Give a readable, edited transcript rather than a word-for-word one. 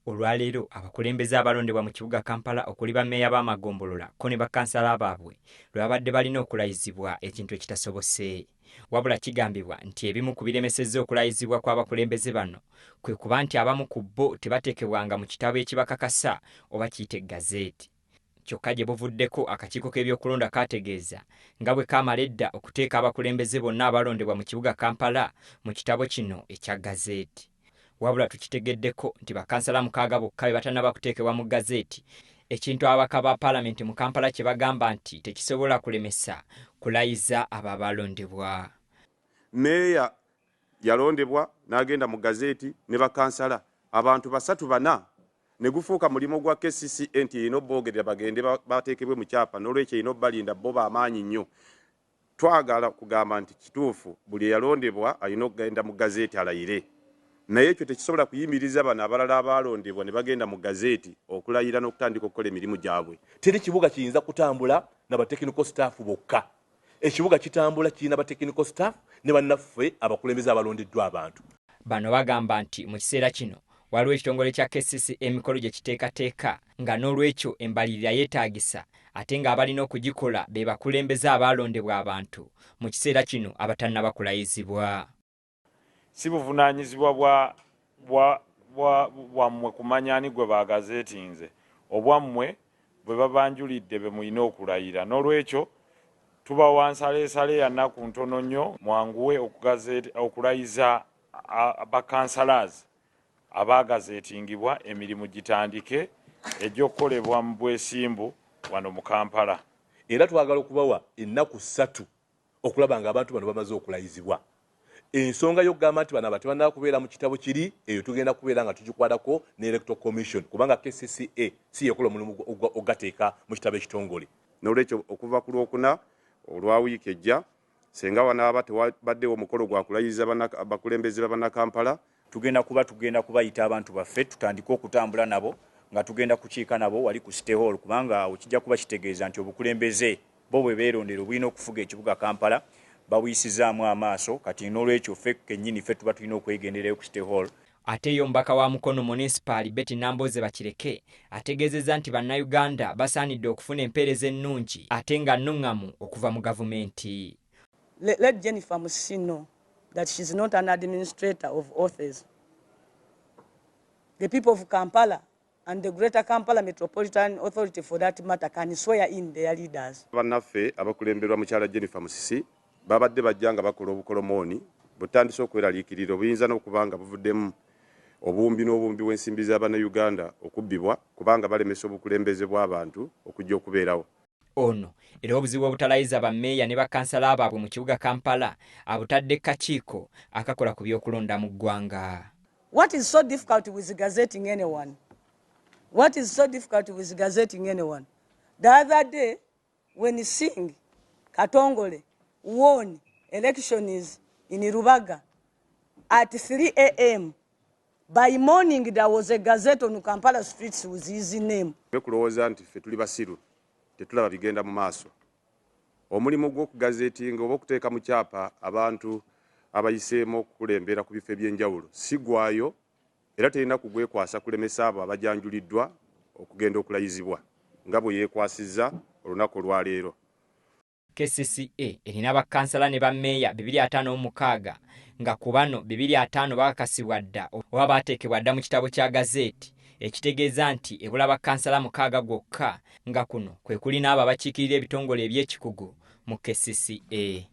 Olwaleero abakulembeze abalondebwa mu kibuga Kampala okuli bammeeya b'amagombolola ko ne bakansala baabwe lwe babadde balina okulayizibwa ekintu ekitasobose. Wabula kigambibwa nti ebimu ku biremesezza okulayizibwa kw'abakulembeze bano kwe kuba nti abamu ku bo tebateekebwanga mu kitabo ekibakakasa oba kiyite gazeeti. Kyokka gye buvuddeko akakiiko k'ebyokulonda kaategeeza nga bwe kaamala edda okuteeka abakulembeze bonna abalondebwa mu kibuga Kampala mu kitabo kino ekya gazeeti. Wabula tukitegeddeko nti bakansala 6 bokka be batannaba kuteekebwa mu gazeeti, ekintu ababaka ba Palamamenti mu Kampala kye bagamba nti tekisobola kulemesa kulayiza abo abalondebwa. Meeya yalondebwa n'agenda mu gazeeti ne bakansala abantu 3-4 ne gufuuka mulimo gwa KCCA nti ino boogere bagende bateekebwe mu kyapa n'olwekyo ino balinda bo b'amaanyi nnyo. Twagala kugamba nti kituufu buli yalondebwa alina okugenda mu gazeeti alayire. Naye ekyo tekisobola kuyimiriza bano abalala abalondebwa ne bagenda mu gazeeti okulayira n'okutandika okukola emirimu gyabwe. Teri kibuga kiyinza kutambula n'abatekniko staff bokka. Ekibuga kitambula kirina abatekniko staff ne bannaffe abakulembeze abalondeddwa abantu. Bano bagamba nti mu kiseera kino waliwo ekitongole kya KCCA emikolo gye kiteekateeka nga n'olwekyo embalirira yeetaagisa ate ng'abalina okugikola be bakulembeze abalondebwa abantu mu kiseera kino abatannaba kulayizibwa. Si buvunaanyizibwa bwammwe kumanya ani gwe bagazeetinze obwammwe bwe babanjulidde be mulina okulayira. N'olwekyo tubawa nsaleesale ya nnaku ntono nnyo mwanguwe okulayiza bakansalazi abagazeetingibwa emirimu gitandike egy'okukolebwa mu bwesimbu wano mu Kampala. Era twagala okubawa ennaku 3 okulaba nga abantu bano bamaze okulayizibwa. Ensonga y'okugamba nti bano abatebannaba kubeera mu kitabo kiri eyo tugenda kubeera nga tugikwatako ne Electoral Commission kubanga KCCA si yekola omulimu ogateeka mu kitabo ekitongole. N'olwekyo okuva ku Lwokuna olwa wiiki ejja senga wanaaba tewabaddewo omukolo gwa kulayiza abakulembeze b'Abannakampala, tugenda kubayita abantu baffe tutandike okutambula nabo nga tugenda kukiika nabo wali ku City Hall kubanga okijja kuba kitegeeza nti obukulembeze bo bwe beerondera obulina okufuga ekibuga Kampala babuyisizaamu amaaso kati n'olwekyo ffe kennyini ffe tuba tulina okwegendererayo ku City Hall. Ate yo omubaka wa Mukono Municipal Betty Namboze Bakireke ategeezezza nti bannayuganda basaanidde okufuna empeereza ennungi ate nga nnuŋŋamu okuva mu gavumenti. Let Jennifer Musi know that she's not an administrator of authors. The people of Kampala and the Greater Kampala Metropolitan Authority for that matter can swear in their leaders. Bannaffe abakulemberwa mukyala Jennifer Musisi babadde bajja nga bakola obukolomooni butandise okweraliikirira obuyinza n'okubanga buvuddemu obumbi n'obumbi bw'ensimbi z'Abannayuganda okubbibwa kubanga balemesa obukulembeze bw'abantu okujja okubeerawo. Ono era obuzibu obutalayiza bammeeya ne bakansala baabwe mu kibuga Kampala abutadde kakiiko akakola ku byokulonda mu ggwanga. What is so difficult with gazetting anyone? What is so difficult with gazetting anyone? The other day, when you sing Katongole won elections in Rubaga at 3 a.m. By morning, there was a gazette on Kampala streets with his name. Bekulowooza nti ffe tuli basiru tetulaba bigenda mu maaso. Omulimu gw'okugazeetinga oba okuteeka mu kyapa abantu abayiseemu okukulembera ku bifo eby'enjawulo sigwayo era terina kugwekwasa kulemesa abo abajanjuliddwa okugenda okulayizibwa nga bwe yeekwasizza olunaku olwaleero. KCCA erina bakansala ne bammeeya 256 nga ku bano 205 bakakasibwa dda oba baateekebwa dda mu kitabo kya gazeeti ekitegeeza nti ebula bakansala 6 gwokka nga kuno kwe kuli n'abo abakiikirira ebitongole eby'ekikugu mu KCCA.